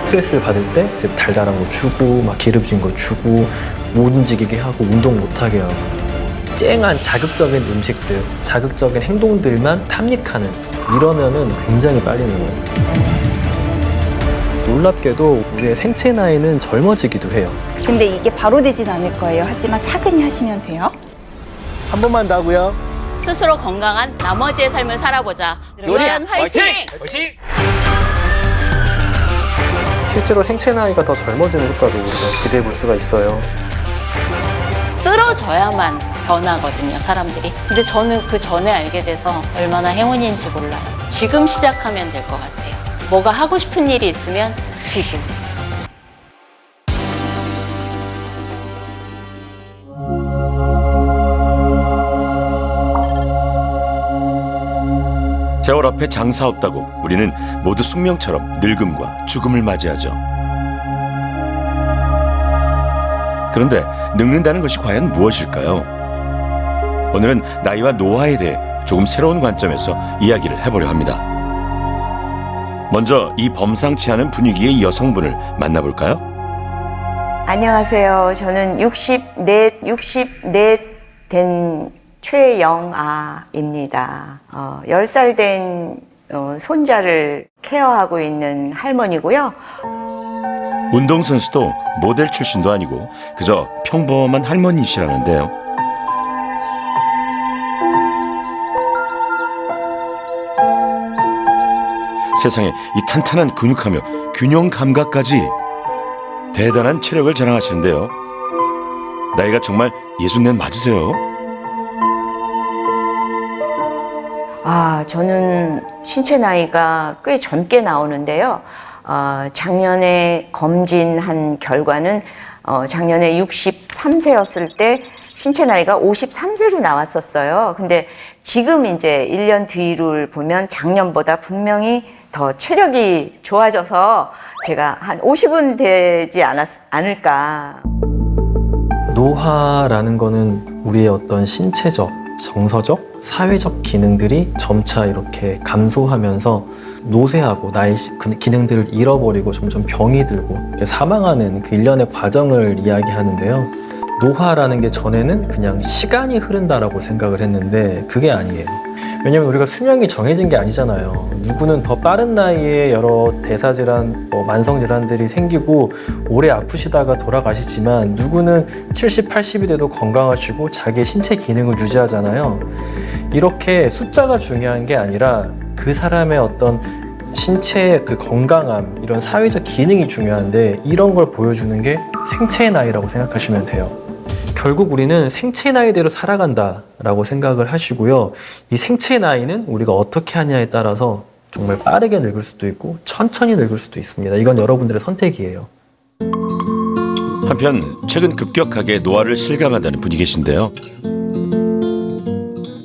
스트레스를 받을 때 이제 달달한 거 주고 막 기름진 거 주고 못 움직이게 하고 운동 못하게 하고 쨍한 자극적인 음식들, 자극적인 행동들만 탐닉하는 이러면은 굉장히 빨리 늙어요. 놀랍게도 우리의 생체 나이는 젊어지기도 해요. 근데 이게 바로 되진 않을 거예요. 하지만 차근히 하시면 돼요. 한 번만 더 하고요. 스스로 건강한 나머지의 삶을 살아보자. 요리안 화이팅! 실제로 생체 나이가 더 젊어지는 효과도 우리가 기대해 볼 수가 있어요. 쓰러져야만 변하거든요, 사람들이. 근데 저는 그 전에 알게 돼서 얼마나 행운인지 몰라요. 지금 시작하면 될 것 같아요. 뭐가 하고 싶은 일이 있으면 지금. 세월 앞에 장사 없다고 우리는 모두 숙명처럼 늙음과 죽음을 맞이하죠. 그런데 늙는다는 것이 과연 무엇일까요? 오늘은 나이와 노화에 대해 조금 새로운 관점에서 이야기를 해보려 합니다. 먼저 이 범상치 않은 분위기의 여성분을 만나볼까요? 안녕하세요. 저는 64 된 최영아입니다. 10살 된 손자를 케어하고 있는 할머니고요. 운동선수도 모델 출신도 아니고 그저 평범한 할머니시라는데요. 세상에 이 탄탄한 근육하며 균형 감각까지 대단한 체력을 자랑하시는데요. 나이가 정말 64 맞으세요? 저는 신체 나이가 꽤 젊게 나오는데요. 작년에 검진한 결과는 작년에 63세였을 때 신체 나이가 53세로 나왔었어요. 근데 지금 이제 1년 뒤를 보면 작년보다 분명히 더 체력이 좋아져서 제가 한 50은 되지 않을까. 노화라는 거는 우리의 어떤 신체적, 정서적, 사회적 기능들이 점차 이렇게 감소하면서 노쇠하고 나의 기능들을 잃어버리고 점점 병이 들고 사망하는 그 일련의 과정을 이야기하는데요. 노화라는 게 전에는 그냥 시간이 흐른다라고 생각을 했는데 그게 아니에요. 왜냐면 우리가 수명이 정해진 게 아니잖아요. 누구는 더 빠른 나이에 여러 대사질환, 만성질환들이 생기고 오래 아프시다가 돌아가시지만 누구는 70, 80이 돼도 건강하시고 자기의 신체 기능을 유지하잖아요. 이렇게 숫자가 중요한 게 아니라 그 사람의 어떤 신체의 그 건강함, 이런 사회적 기능이 중요한데 이런 걸 보여주는 게 생체의 나이라고 생각하시면 돼요. 결국 우리는 생체 나이대로 살아간다라고 생각을 하시고요. 이 생체 나이는 우리가 어떻게 하냐에 따라서 정말 빠르게 늙을 수도 있고 천천히 늙을 수도 있습니다. 이건 여러분들의 선택이에요. 한편 최근 급격하게 노화를 실감한다는 분이 계신데요.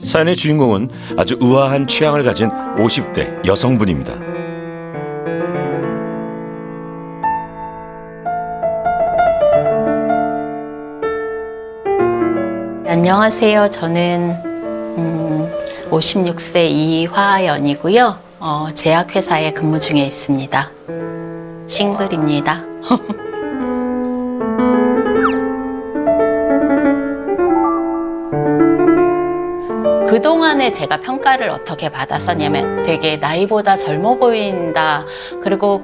사연의 주인공은 아주 우아한 취향을 가진 50대 여성분입니다. 안녕하세요. 저는 56세 이화연이고요. 제약회사에 근무 중에 있습니다. 싱글입니다. 그동안에 제가 평가를 어떻게 받았었냐면 되게 나이보다 젊어 보인다. 그리고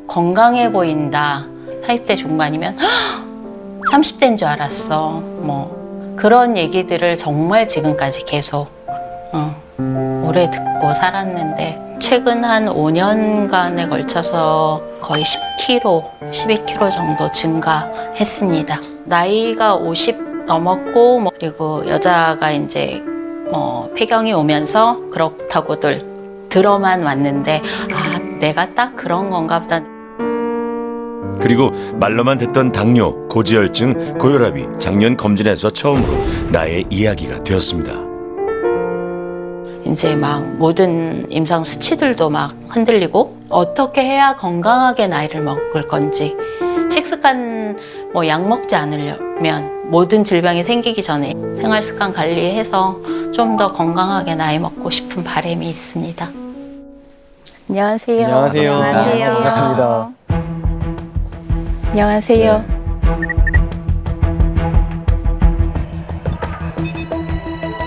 건강해 보인다. 40대 중반이면 30대인 줄 알았어. 그런 얘기들을 정말 지금까지 계속 오래 듣고 살았는데 최근 한 5년간에 걸쳐서 거의 10kg, 12kg 정도 증가했습니다. 나이가 50 넘었고 그리고 여자가 이제 폐경이 오면서 그렇다고들 들어만 왔는데 내가 딱 그런 건가 보다. 그리고 말로만 듣던 당뇨, 고지혈증, 고혈압이 작년 검진에서 처음으로 나의 이야기가 되었습니다. 이제 막 모든 임상 수치들도 막 흔들리고 어떻게 해야 건강하게 나이를 먹을 건지 식습관 약 먹지 않으려면 모든 질병이 생기기 전에 생활습관 관리해서 좀 더 건강하게 나이 먹고 싶은 바람이 있습니다. 안녕하세요. 안녕하세요. 안녕하세요. 반갑습니다. 안녕하세요.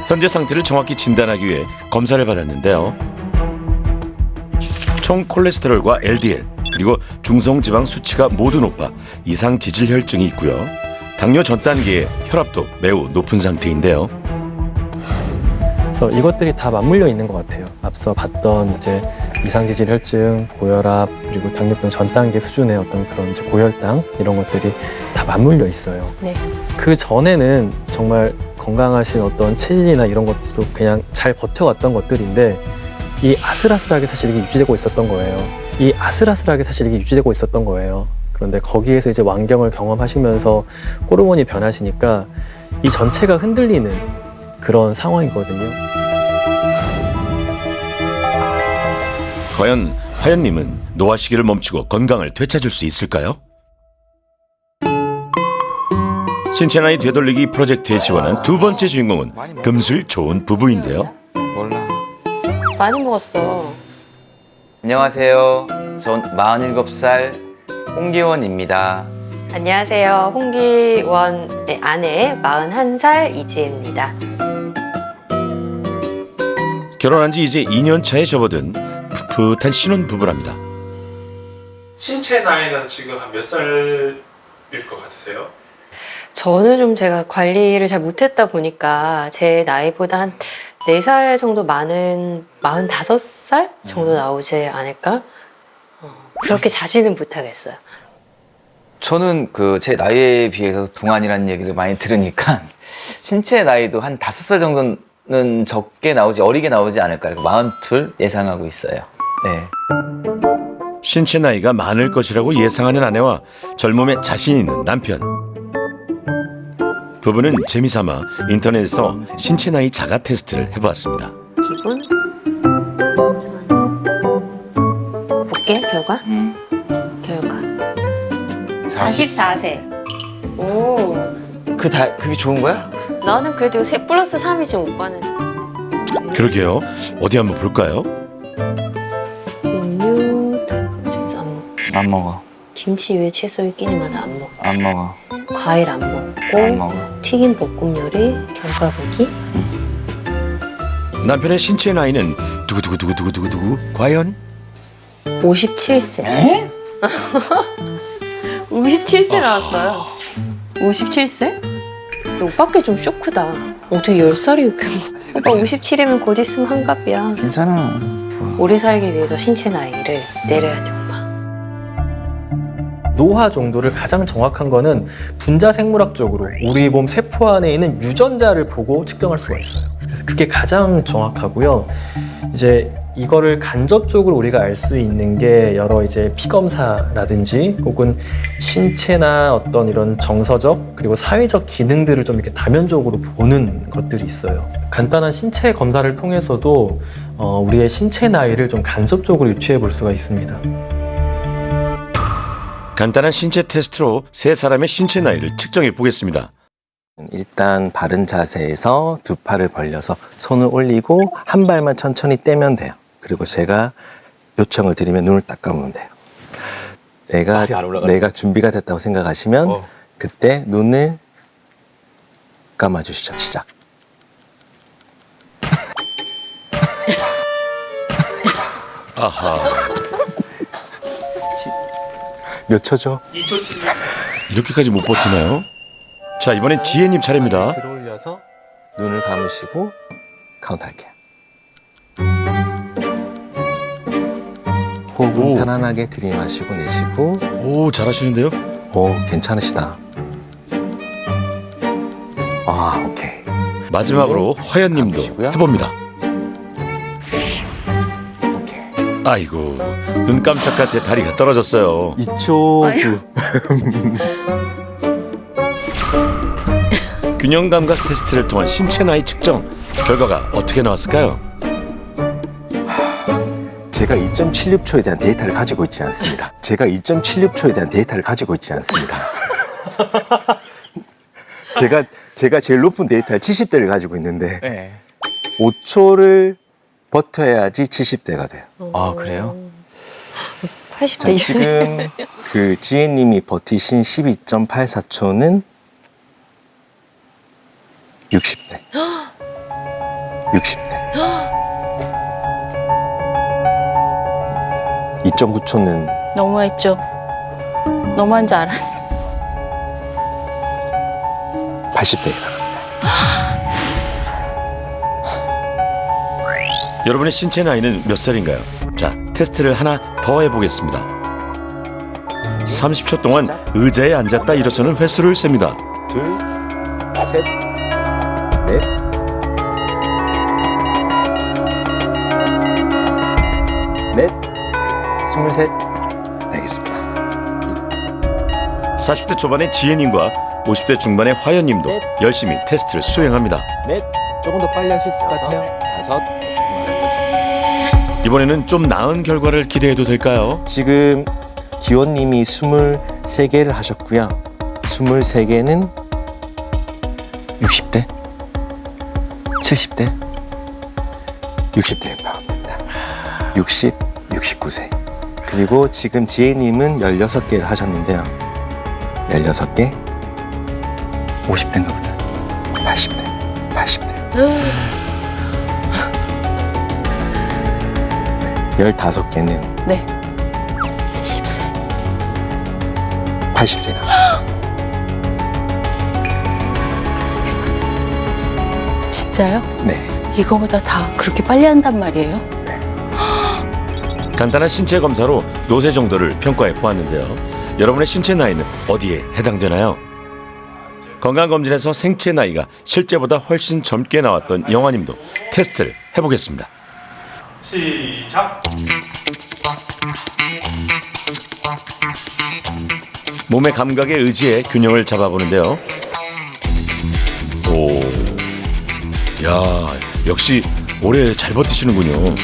현재 상태를 정확히 진단하기 위해 검사를 받았는데요. 총 콜레스테롤과 LDL 그리고 중성지방 수치가 모두 높아 이상 지질 혈증이 있고요. 당뇨 전 단계의 혈압도 매우 높은 상태인데요. 그래서 이것들이 다 맞물려 있는 것 같아요. 앞서 봤던 이제 이상지질 혈증, 고혈압, 그리고 당뇨병 전 단계 수준의 어떤 그런 이제 고혈당 이런 것들이 다 맞물려 있어요. 네. 그 전에는 정말 건강하신 어떤 체질이나 이런 것들도 그냥 잘 버텨왔던 것들인데 이 아슬아슬하게 사실 이게 유지되고 있었던 거예요. 그런데 거기에서 이제 완경을 경험하시면서 호르몬이 변하시니까 이 전체가 흔들리는 그런 상황이거든요. 과연 화연님은 노화 시기를 멈추고 건강을 되찾을 수 있을까요? 신체 나이 되돌리기 프로젝트에 지원한 두 번째 주인공은 금술 좋은 부부인데요. 몰라. 많이 먹었어. 안녕하세요. 전 47살 홍기원입니다. 안녕하세요. 홍기원의 아내 41살 이지혜입니다. 결혼한 지 이제 2년 차에 접어든 풋풋한 신혼 부부랍니다. 신체 나이는 지금 한 몇 살일 것 같으세요? 저는 좀 제가 관리를 잘 못했다 보니까 제 나이보다 한 4살 정도 많은 45살 정도 나오지 않을까? 그렇게 자신은 못하겠어요. 저는 제 나이에 비해서 동안이라는 얘기를 많이 들으니까 신체 나이도 한 5살 정도는 적게 나오지 어리게 나오지 않을까. 42 예상하고 있어요. 네. 신체 나이가 많을 것이라고 예상하는 아내와 젊음에 자신 있는 남편. 부부는 재미삼아 인터넷에서 신체 나이 자가 테스트를 해보았습니다. 기분? 볼게, 결과? 결과. 44세. 오. 그게 좋은 거야? 나는 그래도 3 플러스 3이지, 오빠는. 그러게요. 어디 한번 볼까요? 음료, 생수 안 먹지. 안 먹어. 김치 위에 채소 끼니마다 안 먹지. 안 먹어. 과일 안 먹고. 안 먹어. 튀김 볶음 요리, 견과 보기. 남편의 신체 나이는 두구두구두구두구두구 과연? 57세. 57세 나왔어요. 57세? 오빠께 좀 쇼크다. 어떻게 10살이 오빠 57이면 곧 있으면 한갑이야. 괜찮아. 오래 살기 위해서 신체 나이를 내려야 돼, 오빠. 노화 정도를 가장 정확한 거는 분자 생물학적으로 우리 몸 세포 안에 있는 유전자를 보고 측정할 수가 있어요. 그래서 그게 가장 정확하고요. 이제 이거를 간접적으로 우리가 알 수 있는 게 여러 이제 피 검사라든지 혹은 신체나 어떤 이런 정서적 그리고 사회적 기능들을 좀 이렇게 다면적으로 보는 것들이 있어요. 간단한 신체 검사를 통해서도 우리의 신체 나이를 좀 간접적으로 유추해 볼 수가 있습니다. 간단한 신체 테스트로 세 사람의 신체 나이를 측정해 보겠습니다. 일단 바른 자세에서 두 팔을 벌려서 손을 올리고 한 발만 천천히 떼면 돼요. 그리고 제가 요청을 드리면 눈을 딱 감으면 돼요. 내가 준비가 됐다고 생각하시면 그때 눈을 감아주시죠. 시작. 아하. 몇 초죠? 2초 7. 이렇게까지 못 버티나요? 자, 이번엔 지혜님 차례입니다. 들어올려서 눈을 감으시고 카운트 할게요. 호흡은 편안하게 들이마시고 내쉬고. 오, 잘하시는데요? 오, 괜찮으시다. 아, 오케이. 마지막으로 화연님도 감으시고요. 해봅니다. 오케이. 아이고, 눈 깜짝할 때 다리가 떨어졌어요. 2초 9. 균형 감각 테스트를 통한 신체 나이 측정 결과가 어떻게 나왔을까요? 제가 2.76초에 대한 데이터를 가지고 있지 않습니다. 제가 제일 높은 데이터를 70대를 가지고 있는데 5초를 버텨야지 70대가 돼요. 아, 그래요? 자, 지금 그 지혜님이 버티신 12.84초는 60대. 60대. 2.9초는 너무했죠. 너무한 줄 알았어. 80대에 나갑니다. 여러분의 신체 나이는 몇 살인가요? 자, 테스트를 하나 더 해보겠습니다. 30초 동안 의자에 앉았다 일어서는 횟수를 셉니다. 둘, 셋, 넷, 넷, 23. 알겠습니다. 40대 초반의 지혜님과 50대 중반의 화연님도 열심히 테스트를 수행합니다. 넷, 조금 더 빨리 하실 것 같아요. 다섯. 이번에는 좀 나은 결과를 기대해도 될까요? 지금 기원님이 23개를 하셨고요. 23개는 60대? 70대? 60대에 나옵니다. 60, 69세. 그리고 지금 지혜님은 16개를 하셨는데요. 16개, 50대인가 보다. 80대, 80대. 15개는 네. 70세. 80세 나옵니다. 진짜요? 네. 이거보다 다 그렇게 빨리 한단 말이에요? 간단한 신체 검사로 노쇠 정도를 평가해 보았는데요. 여러분의 신체 나이는 어디에 해당되나요? 건강검진에서 생체 나이가 실제보다 훨씬 젊게 나왔던 영화님도 테스트를 해보겠습니다. 시작. 몸의 감각에 의지해 균형을 잡아보는데요. 오, 야, 역시 오래 잘 버티시는군요.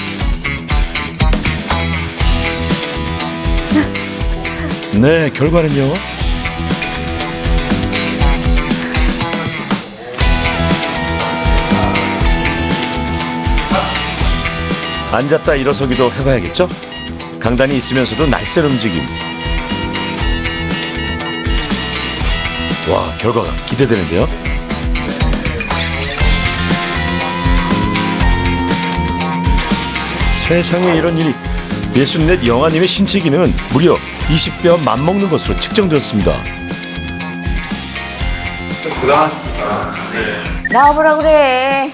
네, 결과는요. 앉았다 일어서기도 해봐야겠죠? 강단이 있으면서도 날쌘 움직임. 와, 결과가 기대되는데요. 세상에 이런 일이. 64 영아님의 신체 기능은 무려 20배와 맞먹는 것으로 측정되었습니다. 대단하십니다. 네. 나와보라 그래.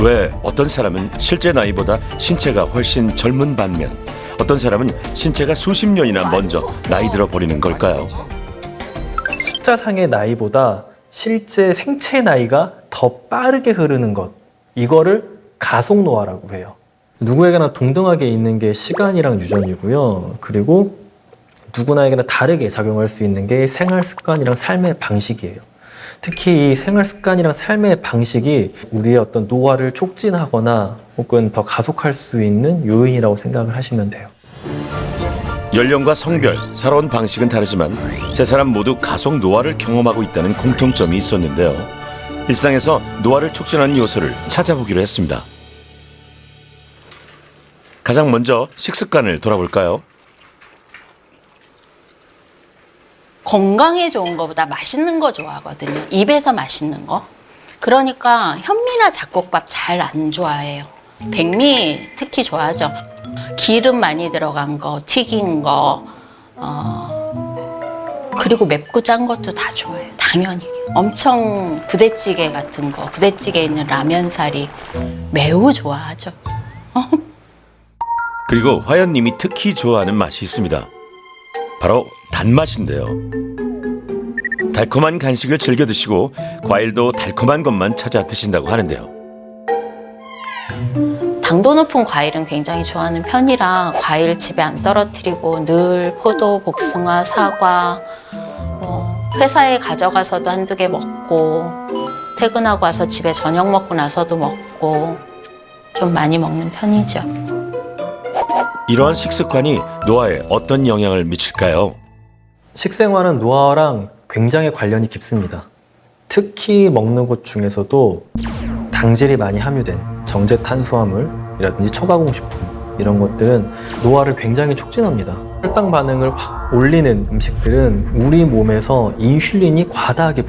왜 어떤 사람은 실제 나이보다 신체가 훨씬 젊은 반면 어떤 사람은 신체가 수십 년이나 먼저 나이 들어 버리는 걸까요? 숫자상의 나이보다 실제 생체 나이가 더 빠르게 흐르는 것, 이거를 가속 노화라고 해요. 누구에게나 동등하게 있는 게 시간이랑 유전이고요. 그리고 누구나에게나 다르게 작용할 수 있는 게 생활 습관이랑 삶의 방식이에요. 특히 이 생활 습관이랑 삶의 방식이 우리의 어떤 노화를 촉진하거나 혹은 더 가속할 수 있는 요인이라고 생각을 하시면 돼요. 연령과 성별, 살아온 방식은 다르지만 세 사람 모두 가속 노화를 경험하고 있다는 공통점이 있었는데요. 일상에서 노화를 촉진하는 요소를 찾아보기로 했습니다. 가장 먼저 식습관을 돌아볼까요? 건강에 좋은 거보다 맛있는 거 좋아하거든요. 입에서 맛있는 거. 그러니까 현미나 잡곡밥 잘 안 좋아해요. 백미 특히 좋아하죠. 기름 많이 들어간 거, 튀긴 거, 그리고 맵고 짠 것도 다 좋아해요. 당연히. 엄청 부대찌개 같은 거, 부대찌개에 있는 라면사리 매우 좋아하죠. 그리고 화연님이 특히 좋아하는 맛이 있습니다. 바로 단맛인데요. 달콤한 간식을 즐겨 드시고 과일도 달콤한 것만 찾아 드신다고 하는데요. 당도 높은 과일은 굉장히 좋아하는 편이라 과일 집에 안 떨어뜨리고 늘 포도, 복숭아, 사과, 회사에 가져가서도 한두 개 먹고 퇴근하고 와서 집에 저녁 먹고 나서도 먹고 좀 많이 먹는 편이죠. 이러한 식습관이 노화에 어떤 영향을 미칠까요? 식생활은 노화랑 굉장히 관련이 깊습니다. 특히 먹는 것 중에서도 당질이 많이 함유된 정제 탄수화물이라든지 초가공식품 이런 것들은 노화를 굉장히 촉진합니다. 혈당 반응을 확 올리는 음식들은 우리 몸에서 인슐린이 과다하게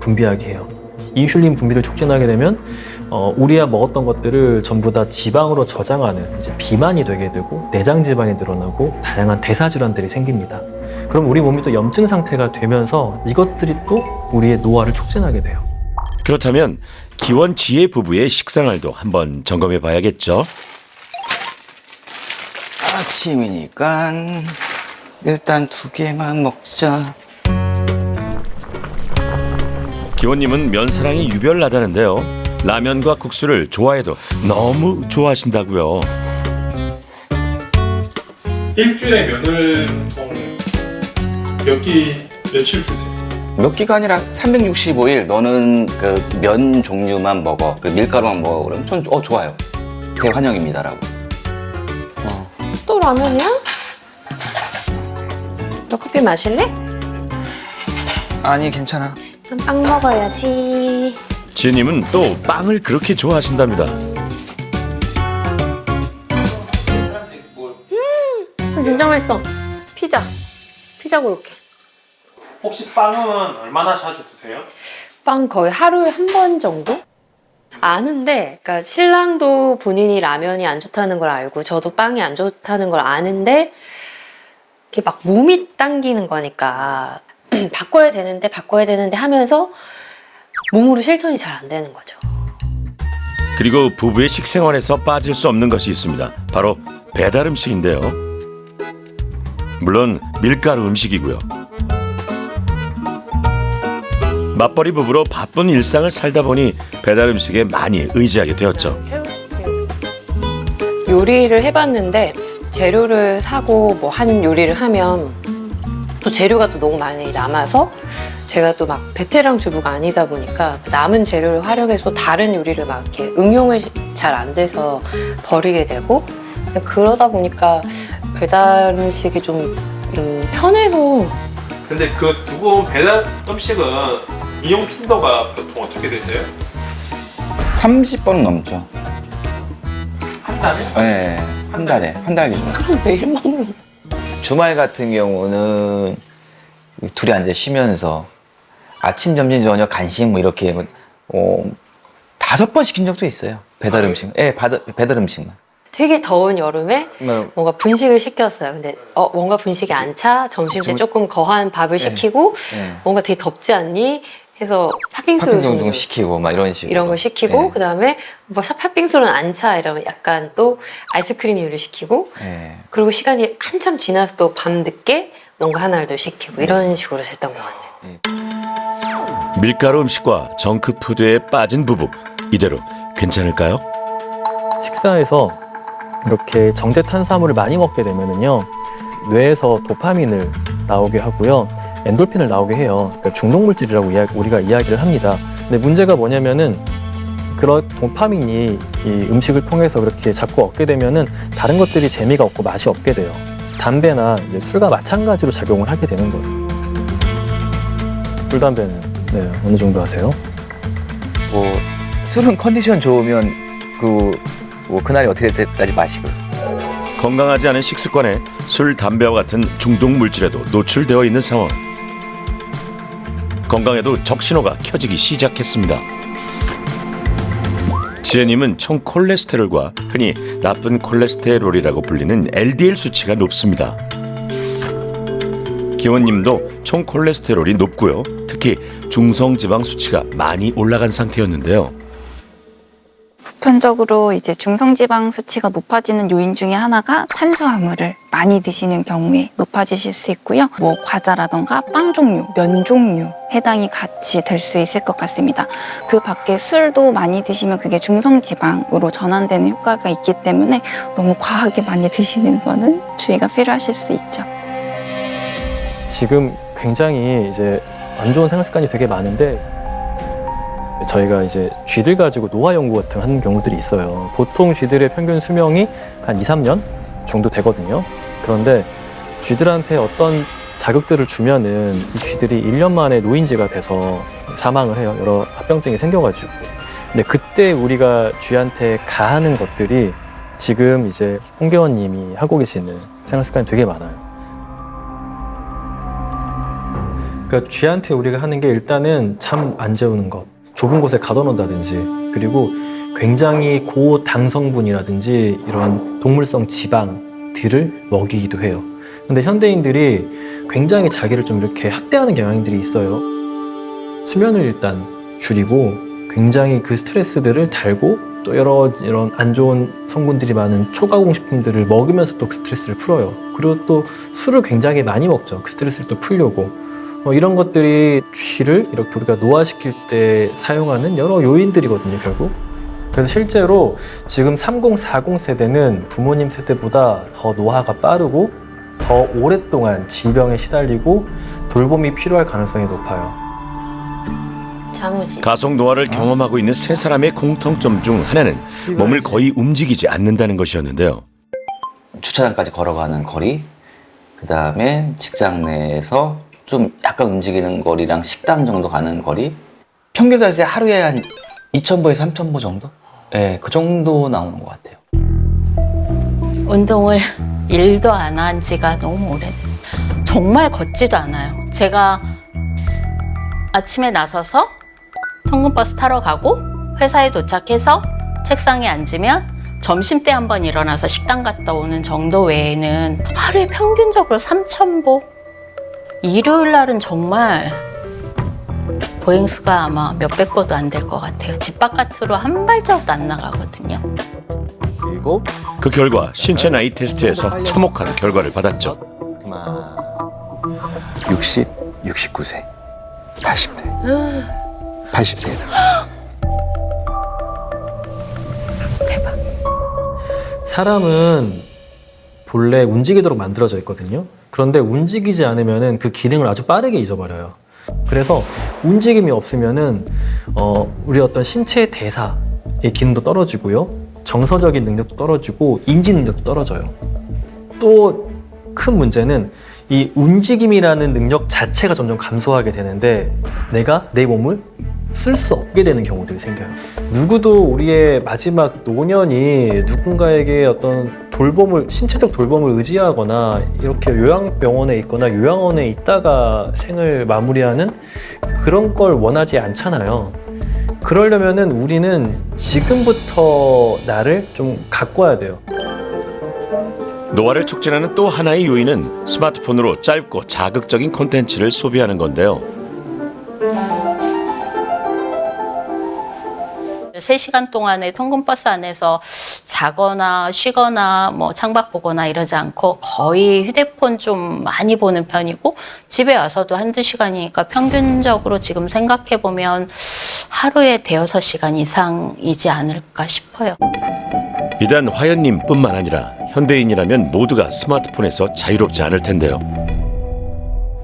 분비하게 해요. 인슐린 분비를 촉진하게 되면 우리가 먹었던 것들을 전부 다 지방으로 저장하는 이제 비만이 되게 되고 내장 지방이 늘어나고 다양한 대사 질환들이 생깁니다. 그럼 우리 몸이 또 염증 상태가 되면서 이것들이 또 우리의 노화를 촉진하게 돼요. 그렇다면 기원지혜 부부의 식생활도 한번 점검해 봐야겠죠. 아침이니까 일단 2개만 먹자. 기원님은 면사랑이 유별나다는데요. 라면과 국수를 좋아해도 너무 좋아하신다고요. 일주일에 면을 보통 몇 끼 며칠 드세요? 몇 끼가 아니라 365일 너는 그 면 종류만 먹어. 그리고 밀가루만 먹어. 그러면 전 좋아요. 대환영입니다라고. 또 라면이야? 너 커피 마실래? 아니 괜찮아. 빵 먹어야지. 지혜님은 또 빵을 그렇게 좋아하신답니다. 진짜 맛있어. 피자 고를게. 혹시 빵은 얼마나 자주 드세요? 빵 거의 하루에 한 번 정도? 아는데, 그러니까 신랑도 본인이 라면이 안 좋다는 걸 알고 저도 빵이 안 좋다는 걸 아는데 이게 막 몸이 당기는 거니까 바꿔야 되는데 하면서 몸으로 실천이 잘 안 되는 거죠. 그리고 부부의 식생활에서 빠질 수 없는 것이 있습니다. 바로 배달 음식인데요. 물론 밀가루 음식이고요. 맞벌이 부부로 바쁜 일상을 살다 보니 배달 음식에 많이 의지하게 되었죠. 요리를 해봤는데 재료를 사고 뭐 한 요리를 하면 또 재료가 또 너무 많이 남아서 제가 또 막 베테랑 주부가 아니다 보니까 그 남은 재료를 활용해서 다른 요리를 막 이렇게 응용을 잘 안 돼서 버리게 되고 그러다 보니까 배달 음식이 좀 편해서. 근데 그 두 분 배달 음식은 이용 頻도가 보통 어떻게 되세요? 30번 넘죠. 한 달에? 네, 한 달 기준. 그럼 매일 먹는. 주말 같은 경우는 둘이 앉아 쉬면서 아침, 점심, 저녁, 간식 뭐 이렇게 5번 시킨 적도 있어요. 배달 음식. 네, 배달 음식만. 되게 더운 여름에 뭐, 뭔가 분식을 시켰어요. 근데 뭔가 분식이 안 차. 점심 때 조금 거한 밥을 시키고 뭔가 되게 덥지 않니? 해서 팥빙수 정도 시키고 막 이런 식으로. 이런 걸 시키고 네. 그다음에 뭐 팥빙수는 안 차. 이러면 약간 또 아이스크림류를 시키고 네. 그리고 시간이 한참 지나서 또 밤늦게 뭔가 하나를 더 시키고 이런 식으로 됐던 것 같아요. 밀가루 음식과 정크푸드에 빠진 부부. 이대로 괜찮을까요? 식사에서 이렇게 정제 탄수화물을 많이 먹게 되면은요, 뇌에서 도파민을 나오게 하고요, 엔돌핀을 나오게 해요. 그러니까 중독 물질이라고 우리가 이야기를 합니다. 근데 문제가 뭐냐면은 그런 도파민이 이 음식을 통해서 그렇게 자꾸 얻게 되면은 다른 것들이 재미가 없고 맛이 없게 돼요. 담배나 이제 술과 마찬가지로 작용을 하게 되는 거예요. 술, 담배는 어느 정도 하세요? 뭐 술은 컨디션 좋으면 그날이 어떻게 될 때까지 마시고. 건강하지 않은 식습관에 술, 담배와 같은 중독 물질에도 노출되어 있는 상황. 건강에도 적신호가 켜지기 시작했습니다. 지혜님은 총 콜레스테롤과 흔히 나쁜 콜레스테롤이라고 불리는 LDL 수치가 높습니다. 기원님도 총 콜레스테롤이 높고요. 특히 중성지방 수치가 많이 올라간 상태였는데요. 보편적으로 이제 중성지방 수치가 높아지는 요인 중에 하나가 탄수화물을 많이 드시는 경우에 높아지실 수 있고요. 뭐 과자라던가 빵 종류, 면 종류 해당이 같이 될 수 있을 것 같습니다. 그 밖에 술도 많이 드시면 그게 중성지방으로 전환되는 효과가 있기 때문에 너무 과하게 많이 드시는 거는 주의가 필요하실 수 있죠. 지금 굉장히 이제 안 좋은 생활 습관이 되게 많은데 저희가 이제 쥐들 가지고 노화 연구 같은 하는 경우들이 있어요. 보통 쥐들의 평균 수명이 한 2-3년 정도 되거든요. 그런데 쥐들한테 어떤 자극들을 주면은 이 쥐들이 1년 만에 노인지가 돼서 사망을 해요. 여러 합병증이 생겨가지고. 근데 그때 우리가 쥐한테 가하는 것들이 지금 이제 홍계원님이 하고 계시는 생활 습관이 되게 많아요. 그러니까 쥐한테 우리가 하는 게 일단은 잠 안 재우는 것, 좁은 곳에 가둬놓는다든지, 그리고 굉장히 고당 성분이라든지 이런 동물성 지방들을 먹이기도 해요. 근데 현대인들이 굉장히 자기를 좀 이렇게 학대하는 경향들이 있어요. 수면을 일단 줄이고 굉장히 그 스트레스들을 달고 또 이런 안 좋은 성분들이 많은 초가공식품들을 먹으면서 또 그 스트레스를 풀어요. 그리고 또 술을 굉장히 많이 먹죠. 그 스트레스를 또 풀려고. 이런 것들이 쥐를 이렇게 우리가 노화시킬 때 사용하는 여러 요인들이거든요, 결국. 그래서 실제로 지금 30, 40 세대는 부모님 세대보다 더 노화가 빠르고 더 오랫동안 질병에 시달리고 돌봄이 필요할 가능성이 높아요. 자무지. 가속 노화를 경험하고 있는 세 사람의 공통점 중 하나는 몸을 거의 움직이지 않는다는 것이었는데요. 주차장까지 걸어가는 거리, 그 다음에 직장 내에서 좀 약간 움직이는 거리랑 식당 정도 가는 거리, 평균 자세 하루에 한 2,000보에서 3,000보 정도? 네, 그 정도 나오는 것 같아요. 운동을 1도 안 한 지가 너무 오래됐어요. 정말 걷지도 않아요. 제가 아침에 나서서 통근버스 타러 가고 회사에 도착해서 책상에 앉으면 점심때 한번 일어나서 식당 갔다 오는 정도 외에는 하루에 평균적으로 3,000보? 일요일 날은 정말 보행수가 아마 몇백 보도 안 될 것 같아요. 집 바깥으로 한 발자국도 안 나가거든요. 그리고 그 결과 신체 나이 테스트에서 참혹한 결과를 받았죠. 그만 60, 69세, 80대, 80세다. 대박. 사람은 본래 움직이도록 만들어져 있거든요. 그런데 움직이지 않으면 그 기능을 아주 빠르게 잊어버려요. 그래서 움직임이 없으면은 우리 어떤 신체 대사의 기능도 떨어지고요, 정서적인 능력도 떨어지고 인지 능력도 떨어져요. 또 큰 문제는 이 움직임이라는 능력 자체가 점점 감소하게 되는데 내가 내 몸을 쓸 수 없게 되는 경우들이 생겨요. 누구도 우리의 마지막 노년이 누군가에게 어떤 돌봄을, 신체적 돌봄을 의지하거나 이렇게 요양병원에 있거나 요양원에 있다가 생을 마무리하는 그런 걸 원하지 않잖아요. 그러려면은 우리는 지금부터 나를 좀 가꿔야 돼요. 노화를 촉진하는 또 하나의 요인은 스마트폰으로 짧고 자극적인 콘텐츠를 소비하는 건데요. 3시간 동안에 통근버스 안에서 자거나 쉬거나 뭐 창밖 보거나 이러지 않고 거의 휴대폰 좀 많이 보는 편이고, 집에 와서도 한두 시간이니까 평균적으로 지금 생각해보면 하루에 5-6시간 이상이지 않을까 싶어요. 비단 화연님뿐만 아니라 현대인이라면 모두가 스마트폰에서 자유롭지 않을 텐데요.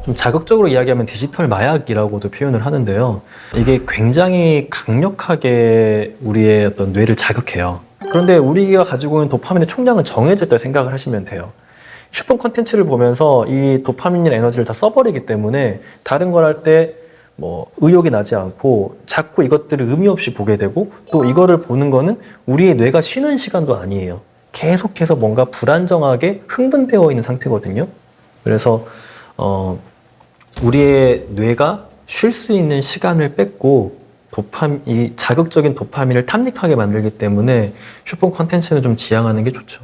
좀 자극적으로 이야기하면 디지털 마약이라고도 표현을 하는데요. 이게 굉장히 강력하게 우리의 어떤 뇌를 자극해요. 그런데 우리가 가지고 있는 도파민의 총량은 정해져 있다고 생각을 하시면 돼요. 슈퍼 콘텐츠를 보면서 이 도파민이나 에너지를 다 써버리기 때문에 다른 걸 할 때 뭐 의욕이 나지 않고 자꾸 이것들을 의미 없이 보게 되고, 또 이거를 보는 거는 우리의 뇌가 쉬는 시간도 아니에요. 계속해서 뭔가 불안정하게 흥분되어 있는 상태거든요. 그래서 우리의 뇌가 쉴 수 있는 시간을 뺏고 이 자극적인 도파민을 탐닉하게 만들기 때문에 슈퍼 콘텐츠는 좀 지양하는 게 좋죠.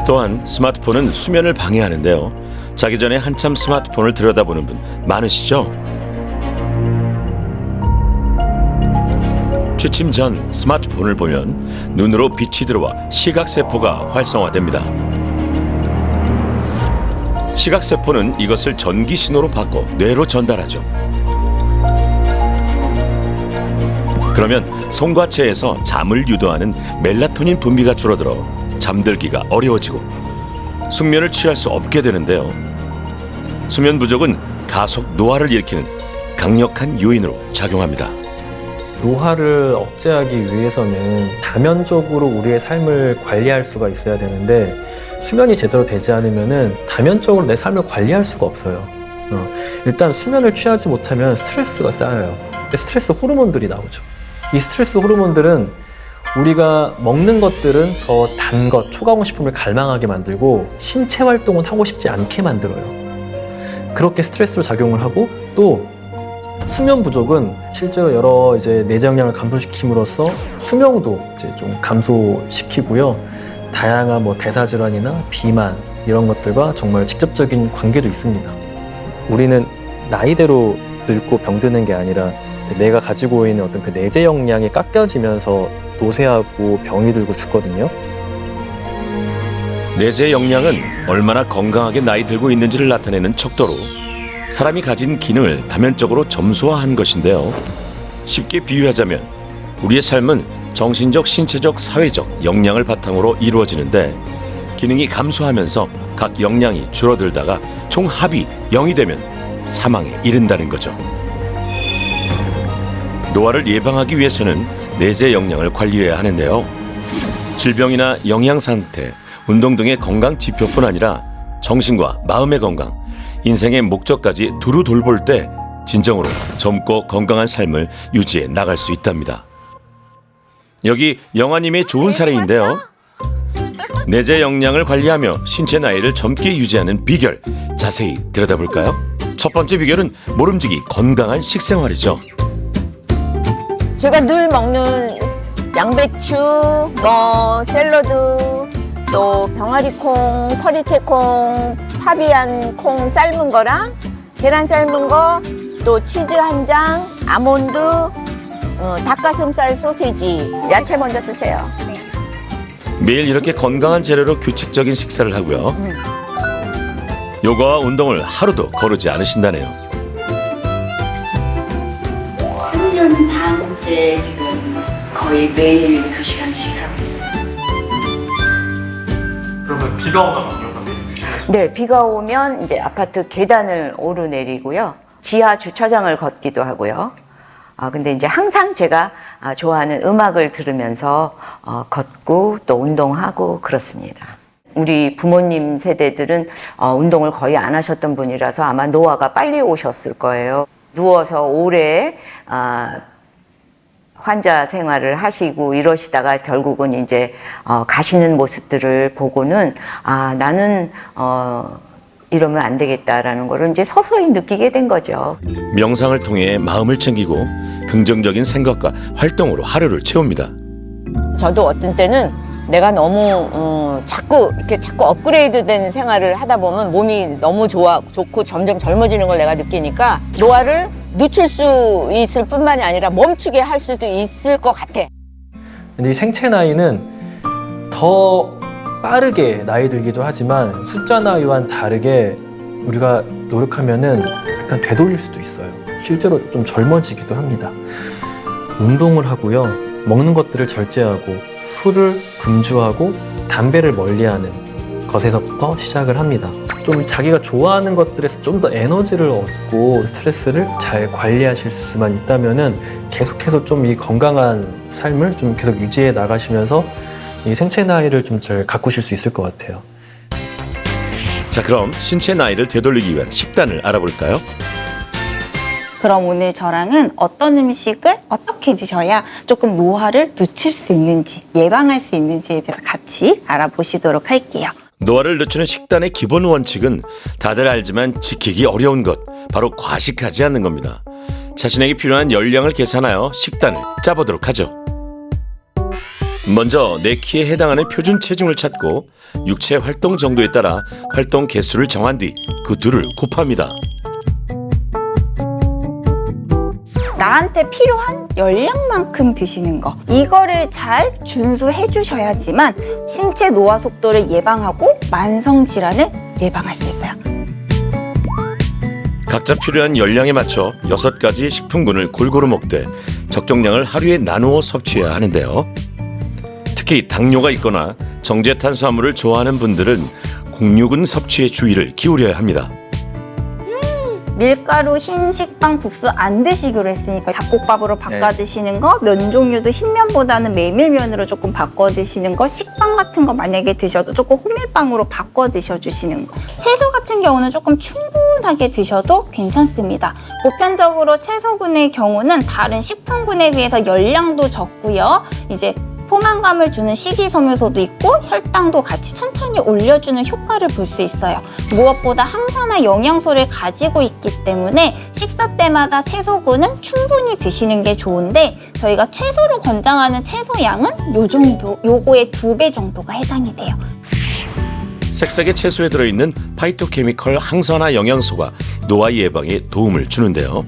또한 스마트폰은 수면을 방해하는데요. 자기 전에 한참 스마트폰을 들여다보는 분 많으시죠? 취침 전 스마트폰을 보면 눈으로 빛이 들어와 시각세포가 활성화됩니다. 시각세포는 이것을 전기 신호로 바꿔 뇌로 전달하죠. 그러면 송과체에서 잠을 유도하는 멜라토닌 분비가 줄어들어 잠들기가 어려워지고 숙면을 취할 수 없게 되는데요. 수면 부족은 가속 노화를 일으키는 강력한 요인으로 작용합니다. 노화를 억제하기 위해서는 다면적으로 우리의 삶을 관리할 수가 있어야 되는데, 수면이 제대로 되지 않으면 다면적으로 내 삶을 관리할 수가 없어요. 일단 수면을 취하지 못하면 스트레스가 쌓여요. 스트레스 호르몬들이 나오죠. 이 스트레스 호르몬들은 우리가 먹는 것들은 더 단 것, 초가공 식품을 갈망하게 만들고 신체 활동은 하고 싶지 않게 만들어요. 그렇게 스트레스로 작용을 하고 또 수면 부족은 실제로 여러 이제 내재 영양을 감소시킴으로써 수명도 이제 좀 감소시키고요. 다양한 뭐 대사 질환이나 비만 이런 것들과 정말 직접적인 관계도 있습니다. 우리는 나이대로 늙고 병드는 게 아니라 내가 가지고 있는 어떤 그 내재 역량이 깎여지면서 노쇠하고 병이 들고 죽거든요. 내재 역량은 얼마나 건강하게 나이 들고 있는지를 나타내는 척도로 사람이 가진 기능을 다면적으로 점수화한 것인데요. 쉽게 비유하자면 우리의 삶은 정신적, 신체적, 사회적 역량을 바탕으로 이루어지는데 기능이 감소하면서 각 역량이 줄어들다가 총 합이 0이 되면 사망에 이른다는 거죠. 노화를 예방하기 위해서는 내재 역량을 관리해야 하는데요. 질병이나 영양 상태, 운동 등의 건강 지표뿐 아니라 정신과 마음의 건강, 인생의 목적까지 두루 돌볼 때 진정으로 젊고 건강한 삶을 유지해 나갈 수 있답니다. 여기 영아님의 좋은 사례인데요. 내재 역량을 관리하며 신체 나이를 젊게 유지하는 비결 자세히 들여다볼까요? 첫 번째 비결은 모름지기 건강한 식생활이죠. 제가 늘 먹는 양배추, 뭐 샐러드, 또 병아리콩, 서리태콩, 파비안 콩 삶은 거랑 계란 삶은 거, 또 치즈 한 장, 아몬드, 닭가슴살 소세지, 야채 먼저 드세요. 매일 이렇게 건강한 재료로 규칙적인 식사를 하고요. 요가와 운동을 하루도 거르지 않으신다네요. 3년 반째 지금 거의 매일 2시간씩 하고 있어요. 그러면 비가 오면 위험한데? 네, 비가 오면 이제 아파트 계단을 오르내리고요. 지하 주차장을 걷기도 하고요. 근데 이제 항상 제가 좋아하는 음악을 들으면서 걷고 또 운동하고 그렇습니다. 우리 부모님 세대들은 운동을 거의 안 하셨던 분이라서 아마 노화가 빨리 오셨을 거예요. 누워서 오래 환자 생활을 하시고 이러시다가 결국은 이제 가시는 모습들을 보고는 나는 이러면 안 되겠다라는 거를 이제 서서히 느끼게 된 거죠. 명상을 통해 마음을 챙기고 긍정적인 생각과 활동으로 하루를 채웁니다. 저도 어떤 때는 내가 너무 자꾸 업그레이드된 생활을 하다 보면 몸이 너무 좋고 점점 젊어지는 걸 내가 느끼니까 노화를 늦출 수 있을 뿐만이 아니라 멈추게 할 수도 있을 것 같아. 근데 이 생체 나이는 더 빠르게 나이 들기도 하지만 숫자 나이와는 다르게 우리가 노력하면은 약간 되돌릴 수도 있어요. 실제로 좀 젊어지기도 합니다. 운동을 하고요. 먹는 것들을 절제하고 술을 금주하고 담배를 멀리하는 것에서부터 시작을 합니다. 좀 자기가 좋아하는 것들에서 좀 더 에너지를 얻고 스트레스를 잘 관리하실 수만 있다면은 계속해서 좀 이 건강한 삶을 좀 계속 유지해 나가시면서 이 생체 나이를 좀 잘 가꾸실 수 있을 것 같아요. 자, 그럼 신체 나이를 되돌리기 위한 식단을 알아볼까요? 그럼 오늘 저랑은 어떤 음식을 어떻게 드셔야 조금 노화를 늦출 수 있는지, 예방할 수 있는지에 대해서 같이 알아보시도록 할게요. 노화를 늦추는 식단의 기본 원칙은 다들 알지만 지키기 어려운 것, 바로 과식하지 않는 겁니다. 자신에게 필요한 열량을 계산하여 식단을 짜보도록 하죠. 먼저 내 키에 해당하는 표준 체중을 찾고 육체 활동 정도에 따라 활동 개수를 정한 뒤 그 둘을 곱합니다. 나한테 필요한 열량만큼 드시는 거, 이거를 잘 준수해 주셔야지만 신체 노화 속도를 예방하고 만성 질환을 예방할 수 있어요. 각자 필요한 열량에 맞춰 6가지 식품군을 골고루 먹되 적정량을 하루에 나누어 섭취해야 하는데요. 특히 당뇨가 있거나 정제 탄수화물을 좋아하는 분들은 곡류군 섭취에 주의를 기울여야 합니다. 밀가루, 흰 식빵, 국수 안 드시기로 했으니까 잡곡밥으로 바꿔 드시는 거, 면 종류도 흰면보다는 메밀면으로 조금 바꿔 드시는 거, 식빵 같은 거 만약에 드셔도 조금 호밀빵으로 바꿔 드셔주시는 거, 채소 같은 경우는 조금 충분히 충분하게 드셔도 괜찮습니다. 보편적으로 채소군의 경우는 다른 식품군에 비해서 열량도 적고요. 이제 포만감을 주는 식이섬유소도 있고 혈당도 같이 천천히 올려주는 효과를 볼 수 있어요. 무엇보다 항산화 영양소를 가지고 있기 때문에 식사 때마다 채소군은 충분히 드시는 게 좋은데 저희가 최소로 권장하는 채소 양은 요 정도, 요거의 2배 정도가 해당이 돼요. 색색의 채소에 들어있는 파이토케미컬 항산화 영양소가 노화 예방에 도움을 주는데요.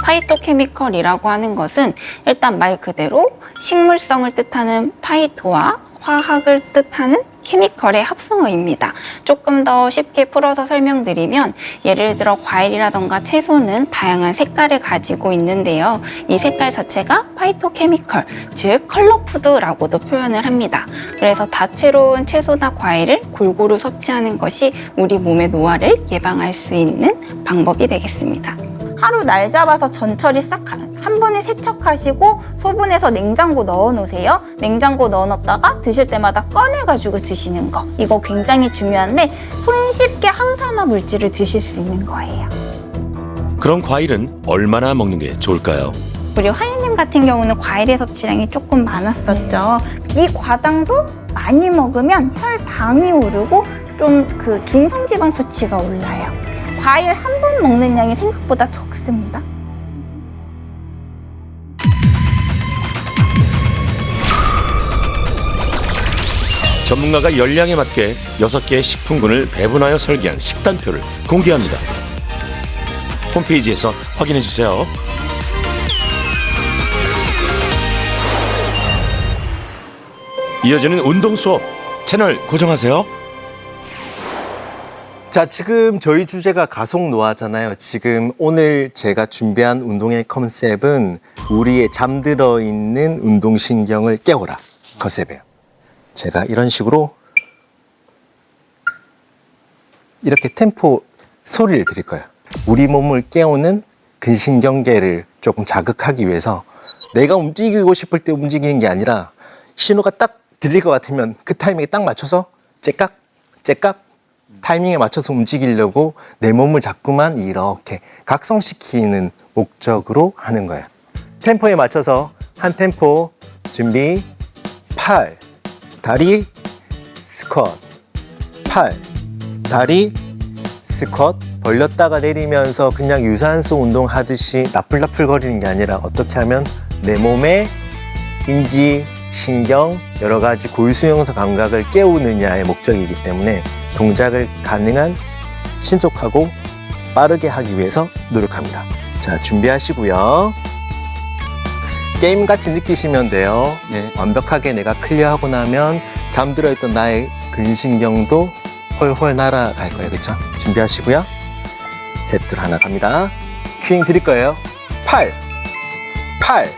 파이토케미컬이라고 하는 것은 일단 말 그대로 식물성을 뜻하는 파이토와 화학을 뜻하는 케미컬의 합성어입니다. 조금 더 쉽게 풀어서 설명드리면 예를 들어 과일이라던가 채소는 다양한 색깔을 가지고 있는데요. 이 색깔 자체가 파이토케미컬, 즉 컬러푸드라고도 표현을 합니다. 그래서 다채로운 채소나 과일을 골고루 섭취하는 것이 우리 몸의 노화를 예방할 수 있는 방법이 되겠습니다. 하루 날 잡아서 전처리 싹 한 번에 세척하시고 소분해서 냉장고 넣어 놓으세요. 냉장고 넣어 놨다가 드실 때마다 꺼내가지고 드시는 거. 이거 굉장히 중요한데 손쉽게 항산화 물질을 드실 수 있는 거예요. 그럼 과일은 얼마나 먹는 게 좋을까요? 우리 화연님 같은 경우는 과일의 섭취량이 조금 많았었죠. 이 과당도 많이 먹으면 혈당이 오르고 좀 그 중성지방 수치가 올라요. 과일 한 번 먹는 양이 생각보다 적습니다. 전문가가 열량에 맞게 6개의 식품군을 배분하여 설계한 식단표를 공개합니다. 홈페이지에서 확인해 주세요. 이어지는 운동 수업 채널 고정하세요. 자, 지금 저희 주제가 가속 노화잖아요. 지금 오늘 제가 준비한 운동의 컨셉은 우리의 잠들어 있는 운동신경을 깨워라 컨셉이에요. 제가 이런 식으로 이렇게 템포 소리를 드릴 거예요. 우리 몸을 깨우는 근신경계를 조금 자극하기 위해서 내가 움직이고 싶을 때 움직이는 게 아니라 신호가 딱 들릴 것 같으면 그 타이밍에 딱 맞춰서 째깍 째깍 타이밍에 맞춰서 움직이려고 내 몸을 자꾸만 이렇게 각성시키는 목적으로 하는 거예요. 템포에 맞춰서 한 템포 준비. 팔, 다리, 스쿼트. 팔, 다리, 스쿼트. 벌렸다가 내리면서 그냥 유산소 운동하듯이 나풀나풀거리는 게 아니라 어떻게 하면 내 몸의 인지, 신경, 여러 가지 고유수용소 감각을 깨우느냐의 목적이기 때문에 동작을 가능한 신속하고 빠르게 하기 위해서 노력합니다. 자, 준비하시고요. 게임같이 느끼시면 돼요. 네. 완벽하게 내가 클리어하고 나면 잠들어 있던 나의 근신경도 헐헐 날아갈 거예요. 그렇죠? 준비하시고요. 셋둘 하나 갑니다. 큐잉 드릴 거예요. 팔, 팔,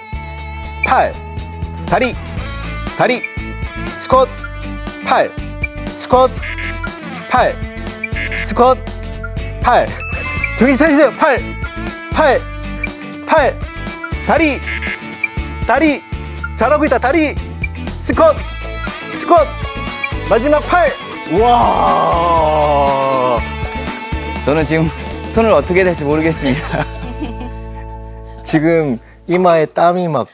팔, 다리, 다리, 스쿼트, 팔, 스쿼트, 팔, 스쿼트, 팔. 정신 차리세요. 팔, 팔, 팔, 다리, 다리. 잘하고 있다. 다리, 스쿼트, 스쿼트. 마지막 팔. 와. 저는 지금 손을 어떻게 해야 될지 모르겠습니다. 지금 이마에 땀이 막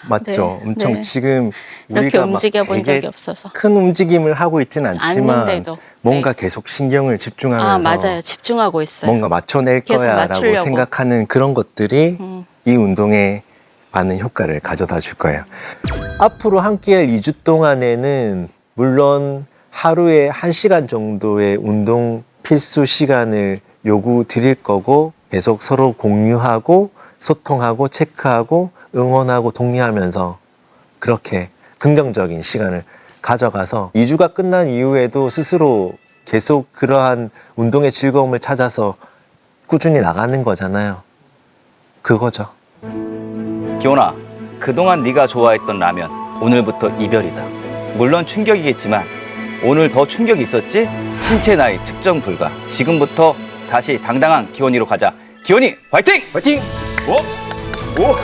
맞죠? 네, 엄청 네. 지금 이렇게 우리가 막 움직여 본 되게 적이 없어서. 큰 움직임을 하고 있지는 않지만 않는데도. 뭔가 네. 계속 신경을 집중하면서 맞아요. 집중하고 있어요. 뭔가 맞춰낼 계속 거야라고 맞추려고. 생각하는 그런 것들이 이 운동에 많은 효과를 가져다 줄 거예요. 앞으로 함께할 2주 동안에는 물론 하루에 1시간 정도의 운동 필수 시간을 요구 드릴 거고 계속 서로 공유하고 소통하고 체크하고 응원하고 독려하면서 그렇게 긍정적인 시간을 가져가서 2주가 끝난 이후에도 스스로 계속 그러한 운동의 즐거움을 찾아서 꾸준히 나가는 거잖아요. 그거죠. 기원아, 그동안 네가 좋아했던 라면 오늘부터 이별이다. 물론 충격이겠지만 오늘 더 충격이 있었지? 신체 나이 측정 불가. 지금부터 다시 당당한 기원이로 가자. 기원이 화이팅! 화이팅! 오! 오!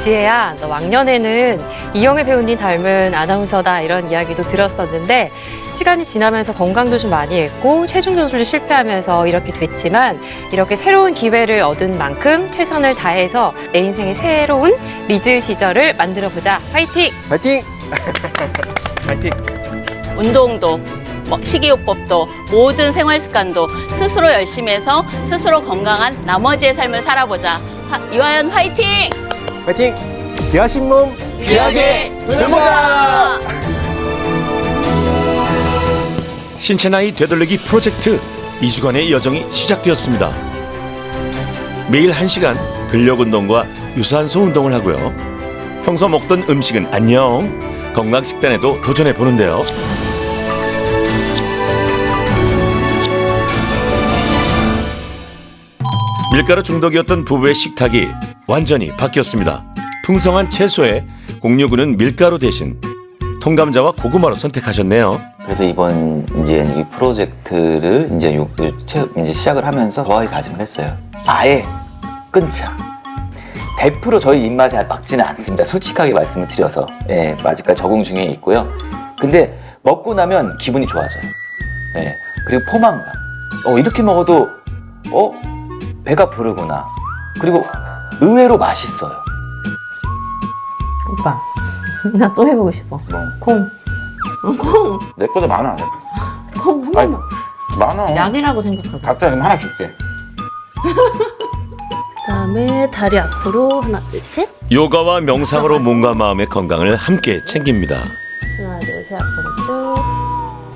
지혜야, 너 왕년에는 이영애 배우님 닮은 아나운서다 이런 이야기도 들었었는데 시간이 지나면서 건강도 좀 많이 했고 체중 조절도 실패하면서 이렇게 됐지만 이렇게 새로운 기회를 얻은 만큼 최선을 다해서 내 인생의 새로운 리즈 시절을 만들어보자. 화이팅! 파이팅! 파이팅! 운동도 뭐 식이요법도 모든 생활 습관도 스스로 열심히 해서 스스로 건강한 나머지의 삶을 살아보자. 이화연 화이팅! 파이팅! 귀하신 몸 귀하게 돌보자! 신체 나이 되돌리기 프로젝트 2주간의 여정이 시작되었습니다. 매일 1시간 근력 운동과 유산소 운동을 하고요. 평소 먹던 음식은 안녕. 건강 식단에도 도전해 보는데요. 밀가루 중독이었던 부부의 식탁이 완전히 바뀌었습니다. 풍성한 채소에 공유구는 밀가루 대신 통감자와 고구마로 선택하셨네요. 그래서 이번 이제 이 프로젝트를 이제 시작을 하면서 거하게 다짐을 했어요. 아예 끊자. 100% 저희 입맛에 맞지는 않습니다. 솔직하게 말씀을 드려서. 예, 아직까지 적응 중에 있고요. 근데 먹고 나면 기분이 좋아져요. 예, 그리고 포만감. 이렇게 먹어도 배가 부르구나. 그리고 의외로 맛있어요. 오빠, 나 또 해보고 싶어. 뭐? 콩. 콩. 내 것도 많아. 콩 한 번만. 많아. 약이라고 생각하고. 각자 그럼 하나 줄게. 그다음에 다리 앞으로 하나, 둘, 셋. 요가와 명상으로 몸과 마음의 건강을 함께 챙깁니다. 하나, 둘, 셋. 앞으로 쭉.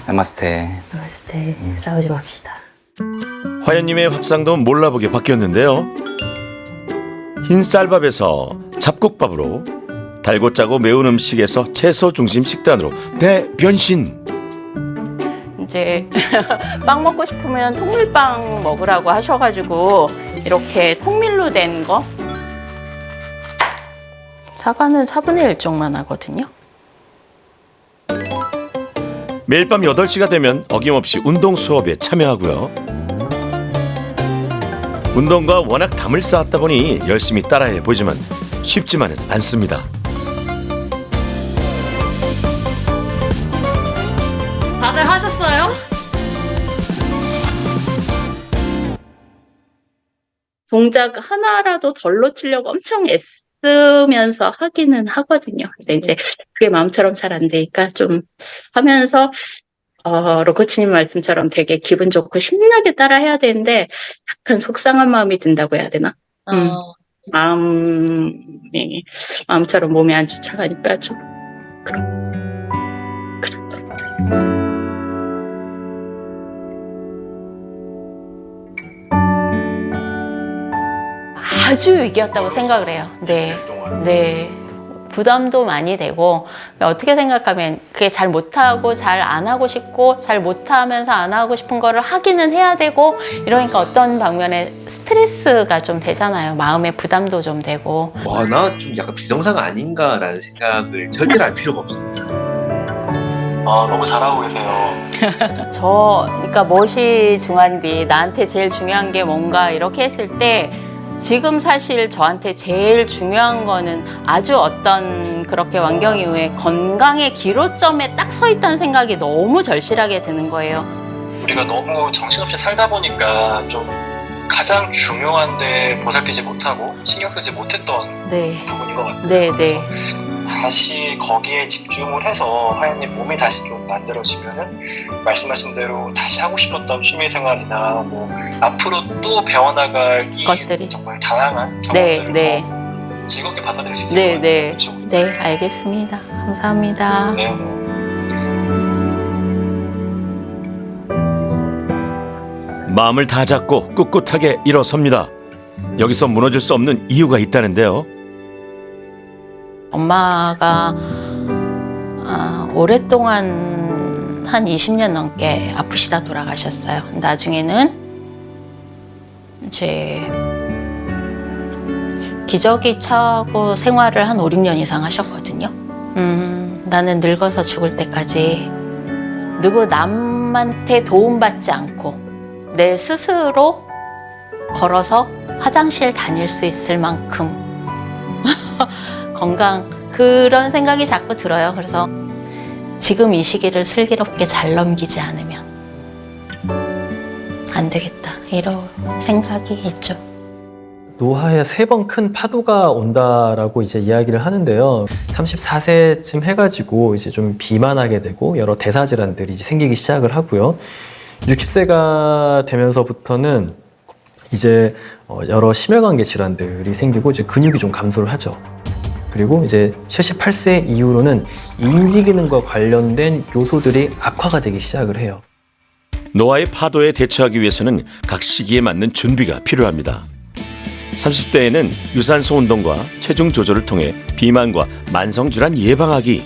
나마스테. 나마스테. 싸우지 맙시다. 화연님의 밥상도 몰라보게 바뀌었는데요. 흰 쌀밥에서 잡곡밥으로, 달고 짜고 매운 음식에서 채소 중심 식단으로 대변신. 이제 빵 먹고 싶으면 통밀빵 먹으라고 하셔가지고 이렇게 통밀로 된 거. 사과는 4분의 1 정만 하거든요. 매일 밤 8시가 되면 어김없이 운동 수업에 참여하고요. 운동과 워낙 담을 쌓았다 보니 열심히 따라해 보지만 쉽지만은 않습니다. 다들 하셨어요? 동작 하나라도 덜 놓치려고 엄청 애쓰면서 하기는 하거든요. 근데 이제 그게 마음처럼 잘 안 되니까 좀 하면서 로코치님 말씀처럼 되게 기분 좋고 신나게 따라 해야 되는데 약간 속상한 마음이 든다고 해야 되나? 마음처럼 몸이 안 쫓아가니까 좀 그렇더라고요. 아주 위기였다고 생각을 해요. 네. 네. 부담도 많이 되고, 어떻게 생각하면 그게 잘 못하고 잘 안 하고 싶고 잘 못하면서 안 하고 싶은 거를 하기는 해야 되고 이러니까 어떤 방면에 스트레스가 좀 되잖아요. 마음의 부담도 좀 되고. 와, 나 좀 약간 비정상 아닌가라는 생각을 절대로 할 필요가 없습니다. 너무 잘하고 계세요. 그러니까 무엇이 중요한지, 나한테 제일 중요한 게 뭔가 이렇게 했을 때 지금 사실 저한테 제일 중요한 거는 아주 어떤 그렇게 완경 이후에 건강의 기로점에 딱 서 있다는 생각이 너무 절실하게 드는 거예요. 우리가 너무 정신없이 살다 보니까 좀 가장 중요한데 보살피지 못하고 신경 쓰지 못했던 부분인 것 같아요. 네, 네. 다시 거기에 집중을 해서 화연님 몸이 다시 좀 만들어지면은 말씀하신 대로 다시 하고 싶었던 취미생활이나 뭐 앞으로 또 배워나갈 이 것들이 정말 다양한 경험들을 네. 더 즐겁게 받아들일 수 있을 네, 것 네. 같아요. 네, 알겠습니다. 감사합니다. 네. 마음을 다 잡고 꿋꿋하게 일어섭니다. 여기서 무너질 수 없는 이유가 있다는데요. 엄마가 오랫동안 한 20년 넘게 아프시다 돌아가셨어요. 나중에는 이제 기저귀 차고 생활을 한 5, 6년 이상 하셨거든요. 나는 늙어서 죽을 때까지 누구 남한테 도움받지 않고 내 스스로 걸어서 화장실 다닐 수 있을 만큼 건강 그런 생각이 자꾸 들어요. 그래서 지금 이 시기를 슬기롭게 잘 넘기지 않으면 안 되겠다 이런 생각이 있죠. 노화에 3번 큰 파도가 온다라고 이제 이야기를 하는데요. 34세쯤 해가지고 이제 좀 비만하게 되고 여러 대사 질환들이 이제 생기기 시작을 하고요. 60세가 되면서부터는 이제 여러 심혈관계 질환들이 생기고 이제 근육이 좀 감소를 하죠. 그리고 이제 78세 이후로는 인지 기능과 관련된 요소들이 악화가 되기 시작을 해요. 노화의 파도에 대처하기 위해서는 각 시기에 맞는 준비가 필요합니다. 30대에는 유산소 운동과 체중 조절을 통해 비만과 만성질환 예방하기,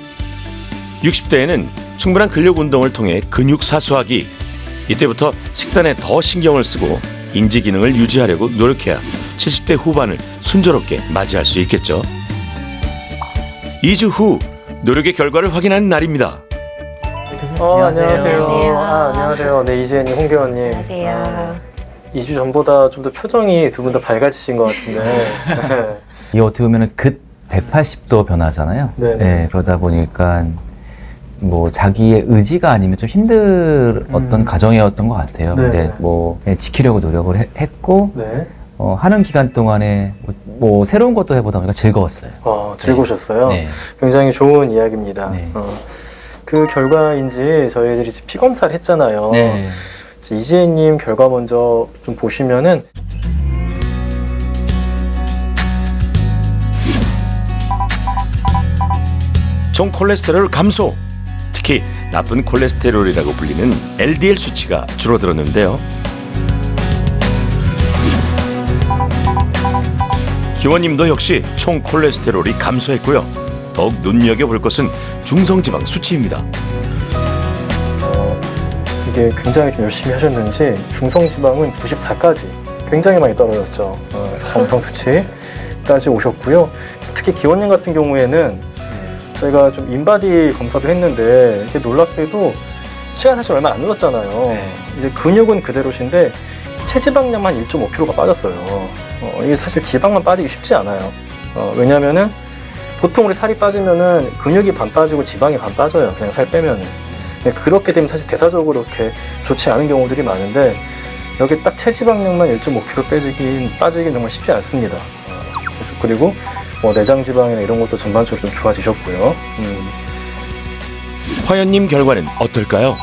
60대에는 충분한 근력 운동을 통해 근육 사수하기, 이때부터 식단에 더 신경을 쓰고 인지 기능을 유지하려고 노력해야 70대 후반을 순조롭게 맞이할 수 있겠죠. 2주 후 노력의 결과를 확인하는 날입니다. 안녕하세요. 안녕하세요. 네, 이지혜님, 홍계원님. 안녕하세요. 2주 전보다 좀 더 표정이 두 분 다 밝아지신 것 같은데. 이 어떻게 보면 급 180도 변하잖아요. 네. 네, 그러다 보니까 뭐 자기의 의지가 아니면 좀 힘들었던 가정이었던 것 같아요. 네. 근데 뭐 지키려고 노력을 했고 네. 하는 기간 동안에 뭐 새로운 것도 해보다 보니까 즐거웠어요. 즐거우셨어요? 네. 굉장히 좋은 이야기입니다. 네. 그 결과인지 저희들이 피 검사를 했잖아요. 네. 이지혜님 결과 먼저 좀 보시면은 총 콜레스테롤 감소, 특히 나쁜 콜레스테롤이라고 불리는 LDL 수치가 줄어들었는데요. 기원님도 역시 총 콜레스테롤이 감소했고요. 더욱 눈여겨볼 것은 중성지방 수치입니다. 이게 굉장히 좀 열심히 하셨는지 중성지방은 94까지 굉장히 많이 떨어졌죠. 그래서 정상 수치까지 오셨고요. 특히 기원님 같은 경우에는 저희가 좀 인바디 검사도 했는데 이게 놀랍게도 시간 사실 얼마 안 늘었잖아요. 네. 이제 근육은 그대로신데 체지방량만 1.5kg가 빠졌어요. 이게 사실 지방만 빠지기 쉽지 않아요. 왜냐면은 보통 우리 살이 빠지면은 근육이 반 빠지고 지방이 반 빠져요. 그냥 살 빼면은. 그렇게 되면 사실 대사적으로 이렇게 좋지 않은 경우들이 많은데 여기 딱 체지방량만 1.5kg 빠지긴 정말 쉽지 않습니다. 그리고 뭐 내장 지방이나 이런 것도 전반적으로 좀 좋아지셨고요. 화연님 결과는 어떨까요?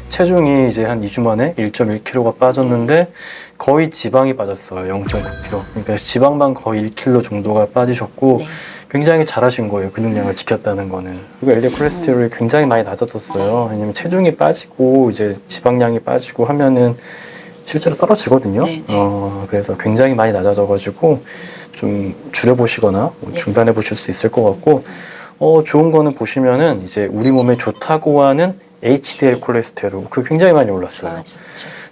체중이 이제 한 2주 만에 1.1kg가 빠졌는데 거의 지방이 빠졌어요. 0.9kg. 그러니까 지방만 거의 1kg 정도가 빠지셨고 네. 굉장히 잘하신 거예요. 근육량을 지켰다는 거는. 그리고 LDL 콜레스테롤이 굉장히 많이 낮아졌어요. 왜냐면 체중이 빠지고 이제 지방량이 빠지고 하면은 실제로 떨어지거든요. 네, 네. 그래서 굉장히 많이 낮아져가지고 좀 줄여보시거나 중단해 보실 수 있을 것 같고, 좋은 거는 보시면은 이제 우리 몸에 좋다고 하는 HDL 콜레스테롤, 그게 굉장히 많이 올랐어요. 좋아졌죠.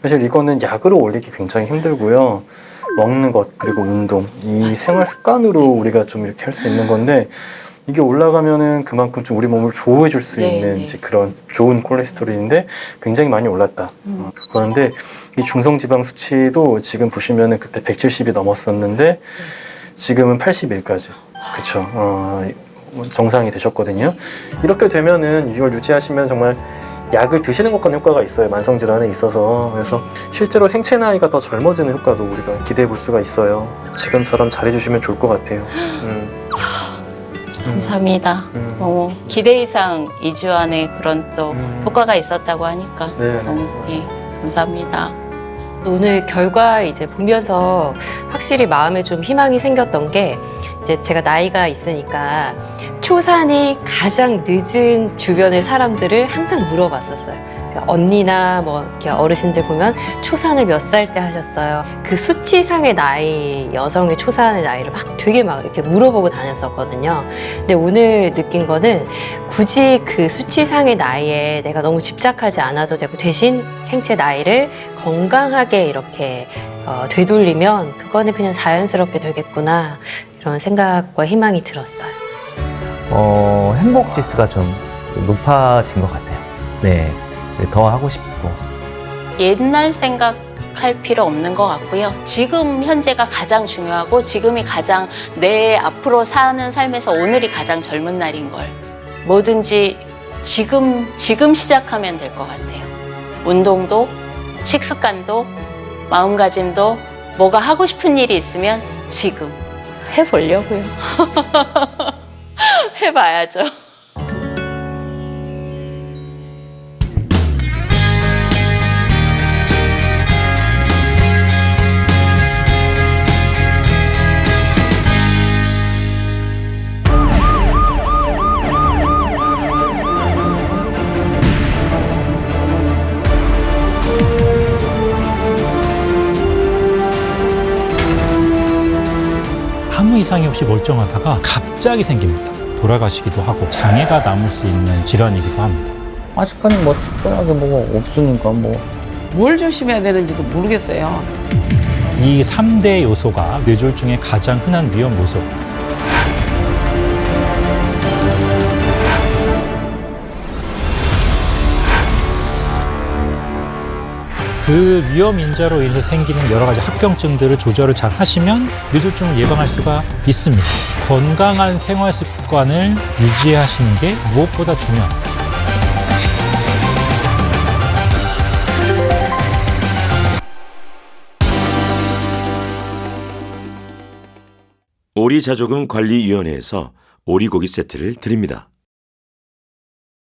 사실 이거는 약으로 올리기 굉장히 힘들고요. 먹는 것 그리고 운동, 이 생활 습관으로 우리가 좀 이렇게 할 수 있는 건데 이게 올라가면은 그만큼 좀 우리 몸을 보호해 줄 수 네, 있는 네. 이제 그런 좋은 콜레스테롤인데 굉장히 많이 올랐다. 그런데 이 중성지방 수치도 지금 보시면은 그때 170이 넘었었는데 지금은 81까지. 그쵸. 정상이 되셨거든요. 이렇게 되면은 이걸 유지하시면 정말 약을 드시는 것과는 효과가 있어요. 만성질환에 있어서. 그래서 실제로 생체 나이가 더 젊어지는 효과도 우리가 기대해 볼 수가 있어요. 지금처럼 잘해주시면 좋을 것 같아요. 감사합니다. 너무 기대 이상 2주 안에 그런 또 효과가 있었다고 하니까 네. 너무 감사합니다. 오늘 결과 이제 보면서 확실히 마음에 좀 희망이 생겼던 게 이제 제가 나이가 있으니까 초산이 가장 늦은 주변의 사람들을 항상 물어봤었어요. 그러니까 언니나 뭐 이렇게 어르신들 보면 초산을 몇 살 때 하셨어요. 그 수치상의 나이, 여성의 초산의 나이를 되게 막 이렇게 물어보고 다녔었거든요. 근데 오늘 느낀 거는 굳이 그 수치상의 나이에 내가 너무 집착하지 않아도 되고 대신 생체 나이를 건강하게 이렇게 되돌리면 그거는 그냥 자연스럽게 되겠구나 이런 생각과 희망이 들었어요. 행복 지수가 좀 높아진 것 같아요. 네, 더 하고 싶고. 옛날 생각하면 생각할 필요 없는 것 같고요. 지금 현재가 가장 중요하고 지금이 가장 내 앞으로 사는 삶에서 오늘이 가장 젊은 날인 걸 뭐든지 지금 시작하면 될 것 같아요. 운동도 식습관도 마음가짐도 뭐가 하고 싶은 일이 있으면 지금 해보려고요. 해봐야죠. 아무 이상이 없이 멀쩡하다가 갑자기 생깁니다. 돌아가시기도 하고 장애가 남을 수 있는 질환이기도 합니다. 아직까지 뭐 특별하게 뭐가 없으니까 뭘 조심해야 되는지도 모르겠어요. 이 3대 요소가 뇌졸중의 가장 흔한 위험 요소. 그 위험 인자로 인해서 생기는 여러 가지 합병증들을 조절을 잘 하시면 뇌졸중을 예방할 수가 있습니다. 건강한 생활 습관을 유지하시는 게 무엇보다 중요합니다. 오리자조금 관리위원회에서 오리고기 세트를 드립니다.